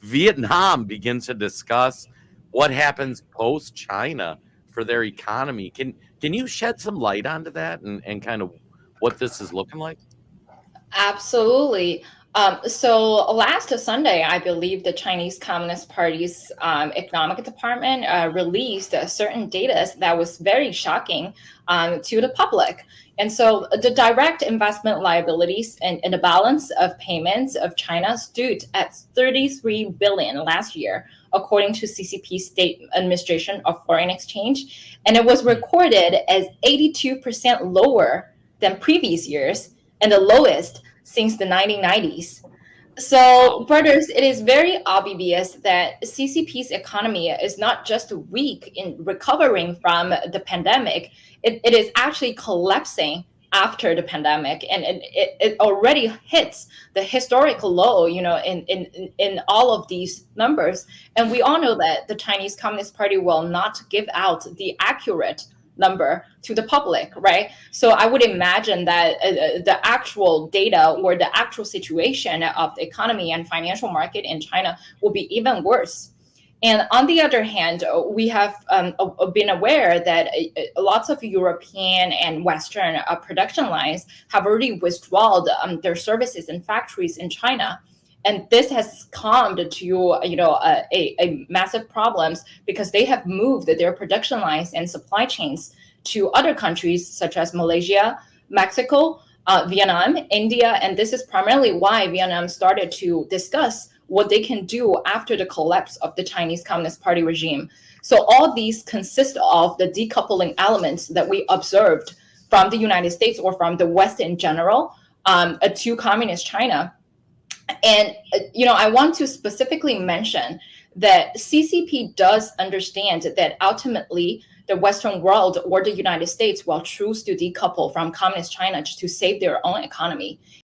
Vietnam begins to discuss what happens post China for their economy. Can you shed some light onto that and kind of what this is looking like? Absolutely. So last Sunday, I believe the Chinese Communist Party's economic department released certain data that was very shocking to the public. And so the direct investment liabilities and the balance of payments of China stood at 33 billion last year, according to CCP State Administration of Foreign Exchange. And it was recorded as 82% lower than previous years and the lowest since the 1990s. So, Wow. brothers, it is very obvious that CCP's economy is not just weak in recovering from the pandemic, it is actually collapsing after the pandemic. And it already hits the historical low, in all of these numbers. And we all know that the Chinese Communist Party will not give out the accurate number to the public, right? So I would imagine that the actual data or the actual situation of the economy and financial market in China will be even worse. And on the other hand, we have been aware that lots of European and Western production lines have already withdrawn their services and factories in China. And this has calmed to a massive problems because they have moved their production lines and supply chains to other countries such as Malaysia, Mexico, Vietnam, India, and this is primarily why Vietnam started to discuss what they can do after the collapse of the Chinese Communist Party regime. So all these consist of the decoupling elements that we observed from the United States or from the West in general to communist China. And I want to specifically mention that CCP does understand that ultimately the Western world or the United States will choose to decouple from communist China to save their own economy.